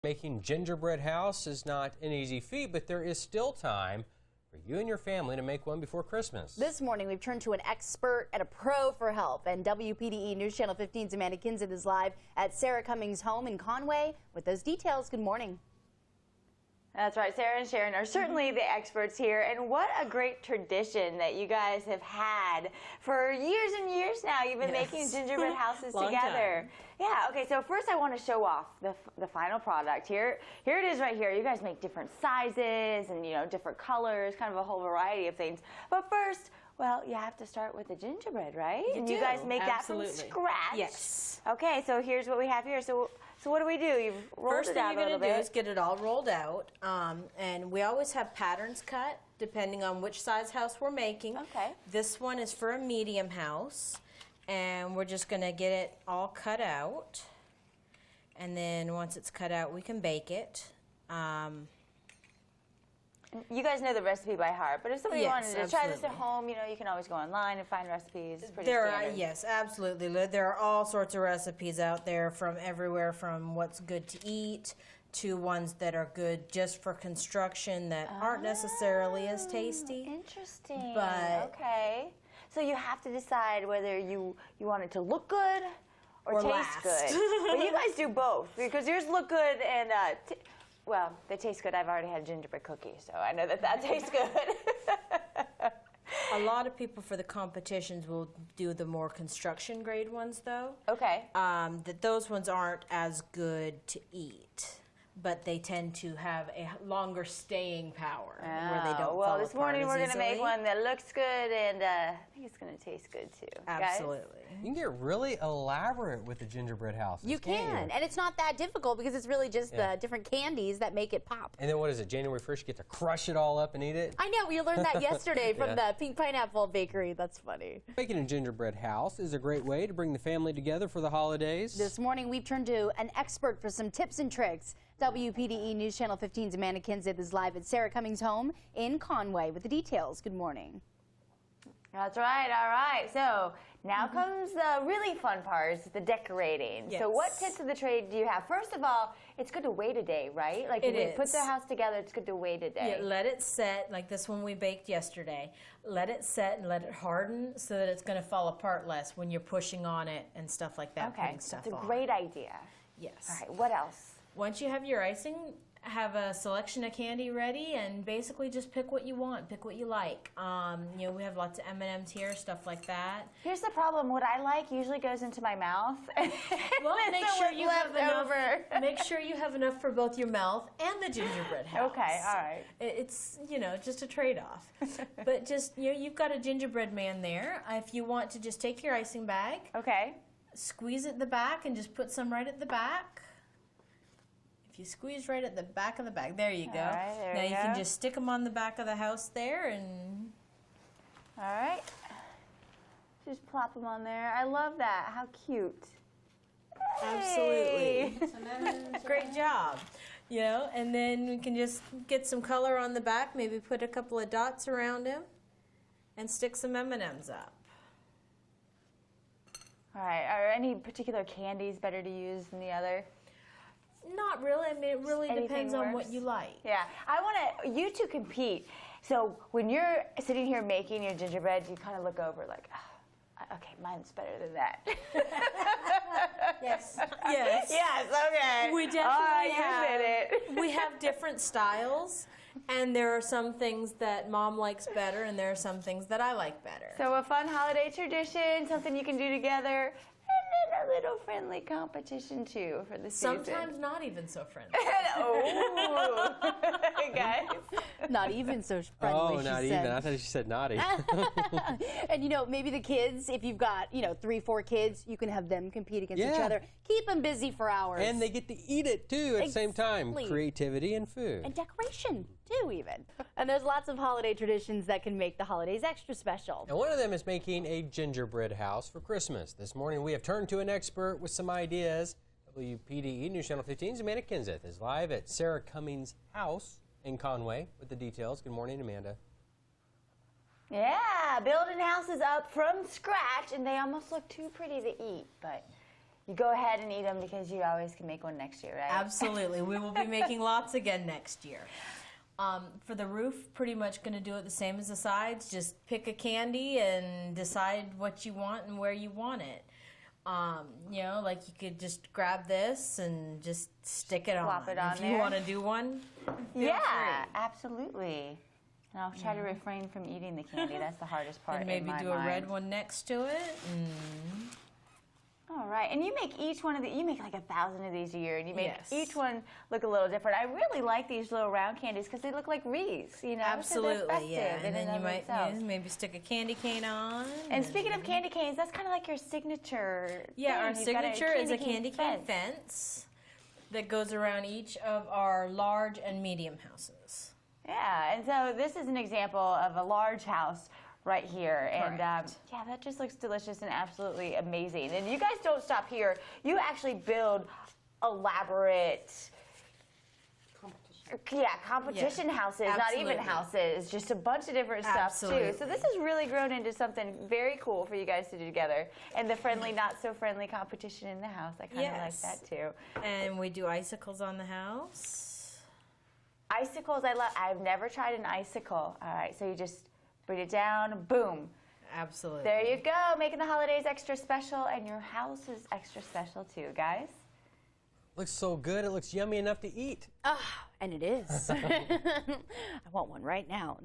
Making gingerbread house is not an easy feat, but there is still time for you and your family to make one before Christmas. This morning, we've turned to an expert and a pro for help. And WPDE News Channel 15's Amanda Kinzit is live at Sarah Cummings' home in Conway with those details. Good morning. That's right. Sarah and Sharon are certainly the experts here. And what a great tradition that you guys have had for years and years now. You've been making gingerbread houses together. Yeah, okay, so first I want to show off the final product. Here it is right here. You guys make different sizes and, different colors, kind of a whole variety of things. But first, well, you have to start with the gingerbread, right? You guys make that from scratch. Yes. Okay, so here's what we have here. So what do? You've rolled First it out a little bit. First thing you're going to do is get it all rolled out. And we always have patterns cut depending on which size house we're making. Okay. This one is for a medium house. And we're just going to get it all cut out. And then once it's cut out, we can bake it. You guys know the recipe by heart, but if somebody wanted to try this at home, you can always go online and find recipes. It's pretty standard. Yes, absolutely. There are all sorts of recipes out there from everywhere, from what's good to eat to ones that are good just for construction that aren't necessarily as tasty. Interesting. But okay. So you have to decide whether you want it to look good or taste good. But you guys do both, because yours look good and well, they taste good. I've already had a gingerbread cookie, so I know that tastes good. A lot of people for the competitions will do the more construction grade ones, though. Okay. Those ones aren't as good to eat, but they tend to have a longer staying power where they don't fall this apart morning we're going to make easily. one that looks good, and I think it's going to taste good too. Absolutely. Guys? You can get really elaborate with the gingerbread house. You can, and it's not that difficult because it's really just the different candies that make it pop. And then what is it, January 1st, you get to crush it all up and eat it? I know, we learned that yesterday from the Pink Pineapple Bakery. That's funny. Making a gingerbread house is a great way to bring the family together for the holidays. This morning, we've turned to an expert for some tips and tricks. WPDE News Channel 15's Amanda Kinzit is live at Sarah Cummings' home in Conway with the details. Good morning. That's right. All right. So now comes the really fun part, the decorating. Yes. So what tips of the trade do you have? First of all, it's good to wait a day, right? Like when you put the house together, it's good to wait a day. Yeah, let it set, like this one we baked yesterday. Let it set and let it harden so that it's going to fall apart less when you're pushing on it and stuff like that. Okay, that's a great idea. Yes. All right. What else? Once you have your icing, have a selection of candy ready and basically just pick what you want, pick what you like. We have lots of M&Ms here, stuff like that. Here's the problem. What I like usually goes into my mouth. Well, make sure you have enough. Make sure you have enough for both your mouth and the gingerbread house. Okay, all right. It's, just a trade-off. But just, you've got a gingerbread man there. If you want to just take your icing bag. Okay. Squeeze it at the back and just put some right at the back. You squeeze right at the back of the bag. There you go. All right, there now you you can just stick them on the back of the house there and... All right. Just plop them on there. I love that. How cute. Absolutely. Great job. And then we can just get some color on the back, maybe put a couple of dots around him and stick some M&Ms up. All right. Are any particular candies better to use than the other? Not really. I mean, it really depends on what you like. Yeah. I want you to compete. So when you're sitting here making your gingerbread, you kind of look over like, oh, okay, mine's better than that. Yes. Yes. Yes, okay. We definitely did it. We have different styles, and there are some things that Mom likes better, and there are some things that I like better. So a fun holiday tradition, something you can do together. A little friendly competition, too, for the season. Sometimes not even so friendly. Oh, guys. Not even so friendly, Oh, not even. I thought she said naughty. And, maybe the kids, if you've got, 3, 4 kids, you can have them compete against each other. Keep them busy for hours. And they get to eat it, too, at the same time. Creativity and food. And decoration, too, even. And there's lots of holiday traditions that can make the holidays extra special. And one of them is making a gingerbread house for Christmas. This morning, we have turned to an expert with some ideas. WPDE News Channel 15's Amanda Kinzit is live at Sarah Cummings' house in Conway with the details. Good morning, Amanda. Yeah, building houses up from scratch, and they almost look too pretty to eat, but you go ahead and eat them because you always can make one next year, right? Absolutely. We will be making lots again next year. For the roof, pretty much going to do it the same as the sides. Just pick a candy and decide what you want and where you want it. You know, like you could just grab this and just stick it on. If you want to do one, feel free. Absolutely. And I'll try to refrain from eating the candy. That's the hardest part. And maybe do a red one next to it. All right, and you make each one of you make like 1,000 of these a year, and you make each one look a little different. I really like these little round candies because they look like wreaths, you know? Absolutely, yeah. And then you might maybe stick a candy cane on. And speaking of candy canes, that's kind of like your signature. Yeah, our signature is a candy cane fence that goes around each of our large and medium houses. Yeah, and so this is an example of a large house right here, and yeah, that just looks delicious and absolutely amazing. And you guys don't stop here. You actually build elaborate competition houses, not even houses, just a bunch of different stuff too. So this has really grown into something very cool for you guys to do together. And the friendly, not so friendly competition in the house, I kind of like that too. And we do icicles on the house. Icicles, I've never tried an icicle. All right, so you just bring it down, boom. Absolutely. There you go, making the holidays extra special, and your house is extra special too, guys. Looks so good, it looks yummy enough to eat. And it is. I want one right now.